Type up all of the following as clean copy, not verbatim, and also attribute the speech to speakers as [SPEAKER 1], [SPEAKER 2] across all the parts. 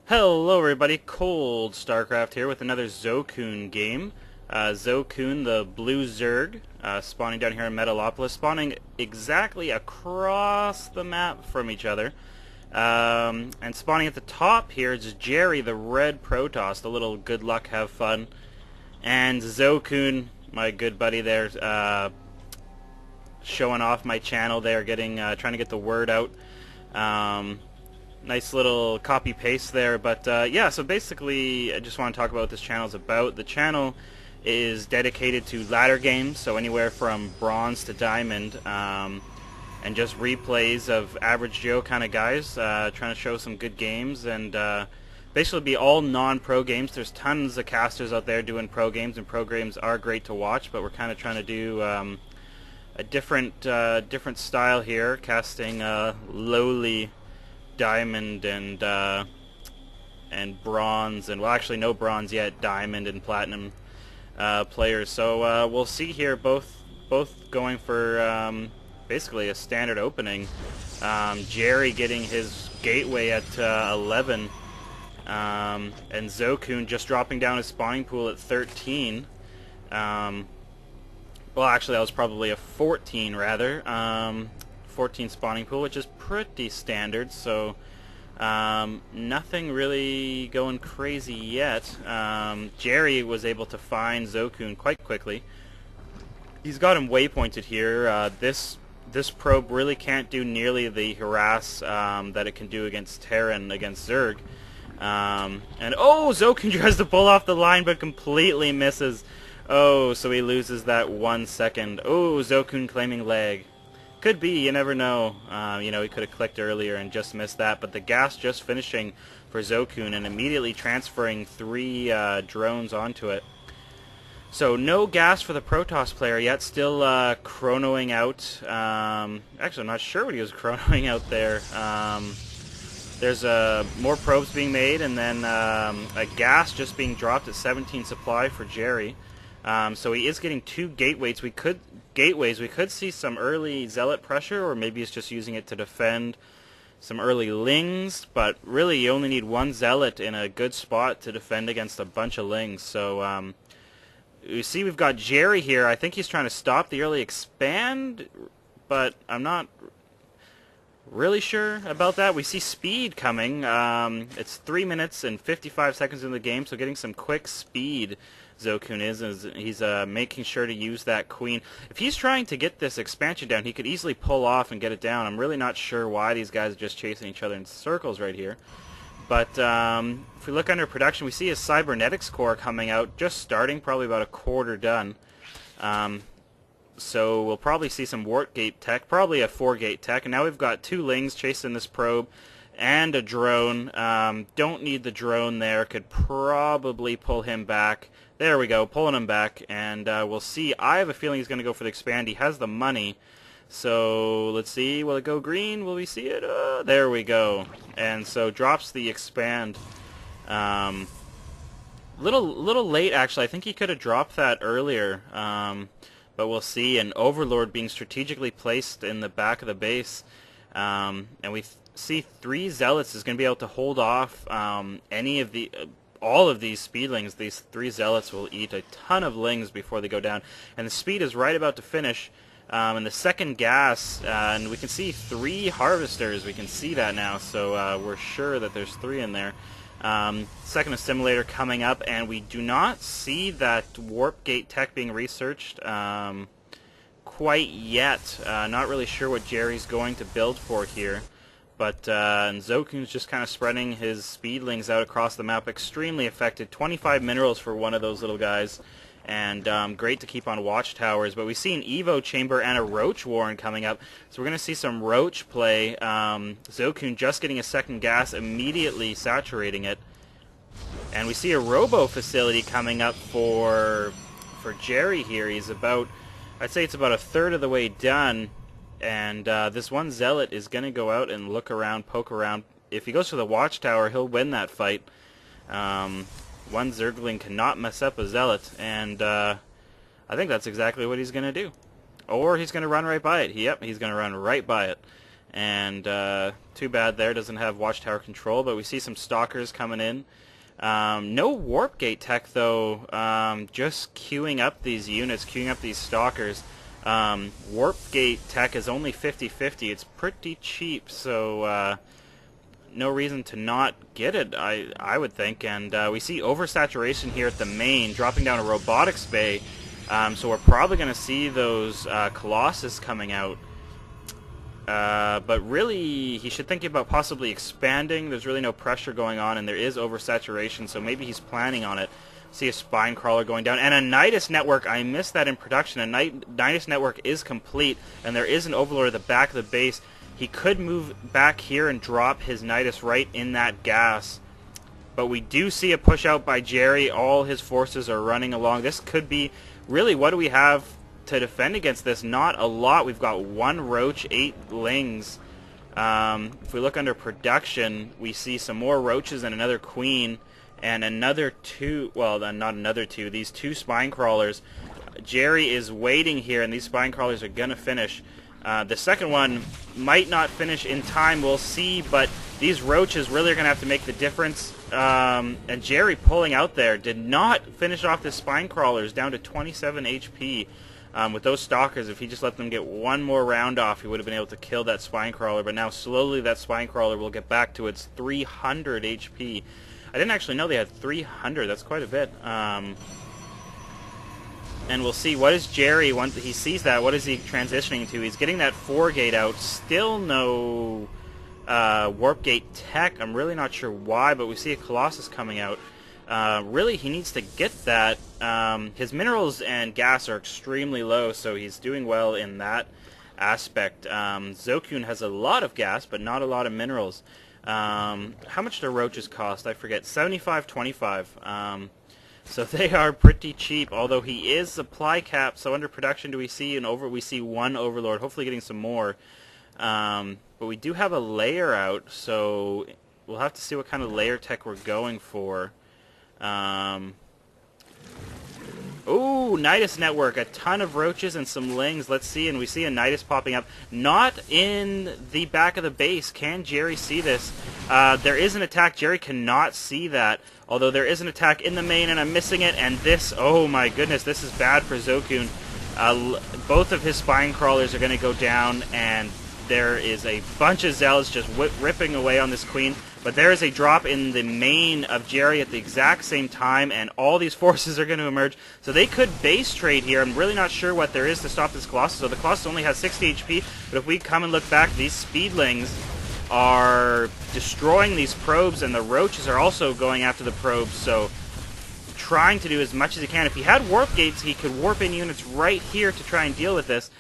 [SPEAKER 1] Hello everybody, Cold Starcraft here with another Zokune game. Zokune, the blue Zerg, spawning down here in Metalopolis, spawning exactly across the map from each other. And spawning at the top here is Jerry, the red Protoss, the little good luck, have fun. And Zokune, my good buddy there, showing off my channel there, trying to get the word out. Nice little copy paste there, but yeah, so basically I just want to talk about what this channel is about. The channel is dedicated to ladder games, so anywhere from bronze to diamond, and just replays of average Joe kind of guys, trying to show some good games, and basically be all non-pro games. There's tons of casters out there doing pro games, and pro games are great to watch, but we're kind of trying to do a different style here, casting lowly diamond and bronze, and well, actually no bronze yet, diamond and platinum players. So we'll see here, both going for basically a standard opening. Jerry getting his gateway at 11, and Zokune just dropping down his spawning pool at 13. Well, actually that was probably a 14 rather. 14 spawning pool, which is pretty standard, so nothing really going crazy yet. Jerry was able to find Zokune quite quickly. He's got him waypointed here. This probe really can't do nearly the harass that it can do against Terran, against Zerg. And oh, Zokune tries to pull off the line but completely misses. Oh, so he loses that 1 second. Oh, Zokune claiming lag. Could be, you never know. You know, he could have clicked earlier and just missed that, but the gas just finishing for Zokune and immediately transferring 3 drones onto it. So no gas for the Protoss player yet, still chronoing out. Actually, I'm not sure what he was chronoing out there. There's more probes being made, and then a gas just being dropped at 17 supply for Jerry. So he is getting 2 gateways. We could see some early zealot pressure, or maybe he's just using it to defend some early lings, but really you only need 1 zealot in a good spot to defend against a bunch of lings. So you see we've got Jerry here. I think he's trying to stop the early expand, but I'm not really sure about that. We see speed coming. It's 3 minutes and 55 seconds in the game, so getting some quick speed. Zokune is he's making sure to use that queen. If he's trying to get this expansion down, he could easily pull off and get it down. I'm really not sure why these guys are just chasing each other in circles right here. But if we look under production, we see a cybernetics core coming out, just starting, probably about a quarter done. So we'll probably see some warp gate tech, probably a 4-gate tech. And now we've got 2 lings chasing this probe and a drone. Don't need the drone there, could probably pull him back. There we go, pulling him back, and we'll see. I have a feeling he's going to go for the expand. He has the money, so let's see. Will it go green? Will we see it? There we go. And so drops the expand. Little late, actually. I think he could have dropped that earlier, but we'll see. And Overlord being strategically placed in the back of the base, and we see 3 zealots is going to be able to hold off any of the all of these speedlings. These 3 zealots will eat a ton of lings before they go down, and the speed is right about to finish. And the second gas, and we can see 3 harvesters. We can see that now, so we're sure that there's 3 in there. Second assimilator coming up, and we do not see that warp gate tech being researched quite yet. Not really sure what Jerry's going to build for here. But and Zokune's just kind of spreading his speedlings out across the map. Extremely effective. 25 minerals for one of those little guys. And great to keep on watchtowers. But we see an Evo chamber and a Roach Warren coming up. So we're going to see some Roach play. Zokune just getting a second gas, immediately saturating it. And we see a Robo facility coming up for Jerry here. He's about, I'd say it's about a third of the way done. And this 1 zealot is going to go out and look around, poke around. If he goes for the watchtower, he'll win that fight. 1 Zergling cannot mess up a zealot, and I think that's exactly what he's going to do. Or he's going to run right by it. Yep, he's going to run right by it. And too bad there, doesn't have watchtower control, but we see some stalkers coming in. No warp gate tech though, just queuing up these units, queuing up these stalkers. Warp gate tech is only 50-50, it's pretty cheap, so no reason to not get it, I would think. And we see oversaturation here at the main, dropping down a robotics bay, so we're probably going to see those Colossus coming out. But really, he should think about possibly expanding. There's really no pressure going on, and there is oversaturation, so maybe he's planning on it. See a spine crawler going down, and a Nidus network. I missed that in production. A Nidus network is complete, and there is an Overlord at the back of the base. He could move back here and drop his Nidus right in that gas. But we do see a push out by Jerry. All his forces are running along. This could be, really, what do we have to defend against this? Not a lot. We've got 1 Roach, 8 Lings. If we look under production, we see some more Roaches and another Queen, and another 2, well, not another 2, these 2 Spine Crawlers. Jerry is waiting here, and these Spine Crawlers are going to finish. The second one might not finish in time, we'll see, but these Roaches really are going to have to make the difference. And Jerry pulling out there did not finish off the Spine Crawlers, down to 27 HP. With those Stalkers, if he just let them get 1 more round off, he would have been able to kill that Spine Crawler, but now slowly that Spine Crawler will get back to its 300 HP. I didn't actually know they had 300, that's quite a bit. And we'll see, what is Jerry, once he sees that, what is he transitioning to? He's getting that 4 gate out, still no warp gate tech. I'm really not sure why, but we see a Colossus coming out. Really, he needs to get that. His minerals and gas are extremely low, so he's doing well in that aspect. Zokune has a lot of gas, but not a lot of minerals. How much do Roaches cost? I forget. 75.25. So they are pretty cheap, although he is supply capped. So under production, do we see we see 1 Overlord, hopefully getting some more. But we do have a layer out, so we'll have to see what kind of layer tech we're going for. Ooh, Nidus network, a ton of Roaches and some Lings. Let's see, and we see a Nidus popping up. Not in the back of the base. Can Jerry see this? There is an attack. Jerry cannot see that. Although there is an attack in the main, and I'm missing it. And this, oh my goodness, this is bad for Zokune. Both of his Spine Crawlers are going to go down, and there is a bunch of Zealots just ripping away on this Queen. But there is a drop in the main of Jerry at the exact same time, and all these forces are going to emerge. So they could base trade here. I'm really not sure what there is to stop this Colossus. So the Colossus only has 60 HP, but if we come and look back, these Speedlings are destroying these probes, and the Roaches are also going after the probes. So trying to do as much as he can. If he had warp gates, he could warp in units right here to try and deal with this.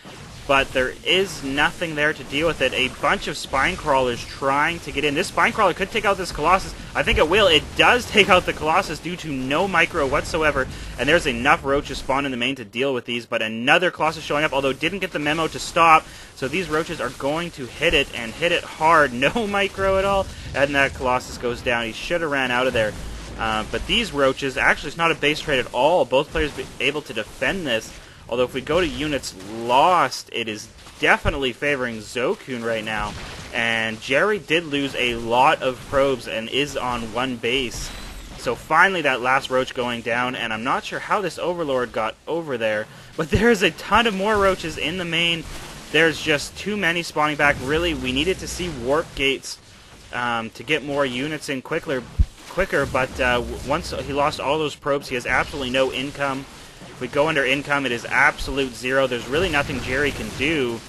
[SPEAKER 1] But there is nothing there to deal with it. A bunch of Spine Crawlers trying to get in. This Spine Crawler could take out this Colossus. I think it will. It does take out the Colossus due to no micro whatsoever. And there's enough Roaches spawned in the main to deal with these. But another Colossus showing up, although didn't get the memo to stop. So these Roaches are going to hit it, and hit it hard. No micro at all. And that Colossus goes down. He should have ran out of there. But these Roaches, actually it's not a base trade at all. Both players be able to defend this. Although if we go to units lost, it is definitely favoring Zokune right now. And Jerry did lose a lot of probes and is on 1 base. So finally that last Roach going down, and I'm not sure how this Overlord got over there. But there's a ton of more Roaches in the main. There's just too many spawning back. Really, we needed to see warp gates to get more units in quicker. But once he lost all those probes, he has absolutely no income. If we go under income, it is absolute 0. There's really nothing Jerry can do.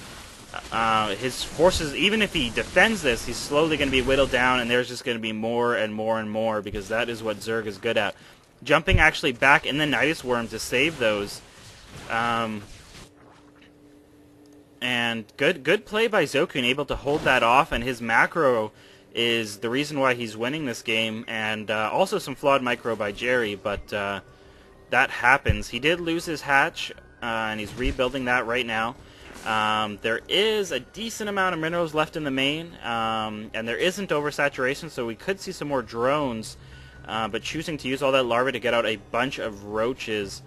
[SPEAKER 1] His forces, even if he defends this, he's slowly going to be whittled down, and there's just going to be more and more and more, because that is what Zerg is good at. Jumping actually back in the Nidus Worm to save those. And good play by Zokune, able to hold that off, and his macro is the reason why he's winning this game, and also some flawed micro by Jerry, but that happens. He did lose his hatch, and he's rebuilding that right now. There is a decent amount of minerals left in the main, and there isn't oversaturation, so we could see some more drones, but choosing to use all that larvae to get out a bunch of Roaches.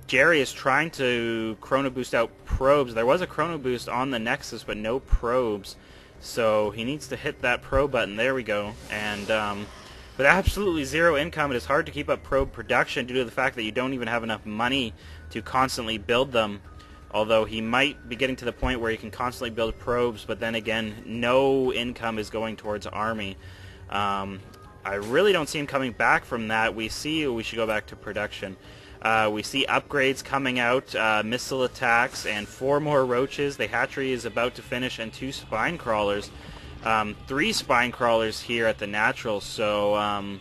[SPEAKER 1] Jerry is trying to Chrono Boost out probes. There was a Chrono Boost on the Nexus, but no probes. So he needs to hit that probe button. There we go. And with absolutely zero income, it is hard to keep up probe production due to the fact that you don't even have enough money to constantly build them. Although he might be getting to the point where he can constantly build probes, but then again, no income is going towards army. I really don't see him coming back from that. We should go back to production. We see upgrades coming out, missile attacks, and 4 more roaches. The hatchery is about to finish, and 2 spine crawlers. 3 spine crawlers here at the natural, so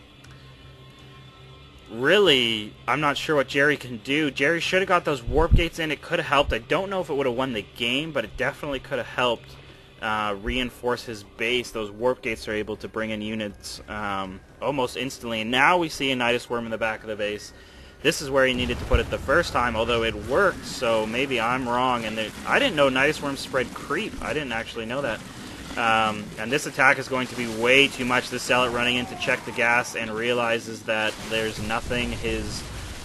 [SPEAKER 1] really, I'm not sure what Jerry can do. Jerry should have got those warp gates in. It could have helped. I don't know if it would have won the game, but it definitely could have helped reinforce his base. Those warp gates are able to bring in units almost instantly. And now we see a Nidus Worm in the back of the base. This is where he needed to put it the first time, although it worked, so maybe I'm wrong. And I didn't know Nidus Worms spread creep. I didn't actually know that. And this attack is going to be way too much. The Zealot running in to check the gas and realizes that there's nothing his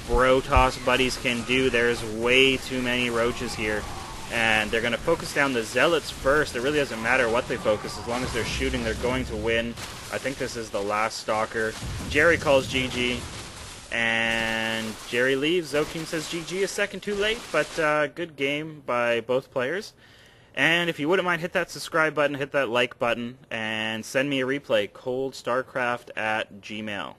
[SPEAKER 1] Brotos buddies can do. There's way too many roaches here. And they're going to focus down the Zealots first. It really doesn't matter what they focus. As long as they're shooting, they're going to win. I think this is the last Stalker. Jerry calls GG. And Jerry leaves. Zokune says GG, a second too late. But good game by both players. And if you wouldn't mind, hit that subscribe button, hit that like button, and send me a replay, coldstarcraft@gmail.com.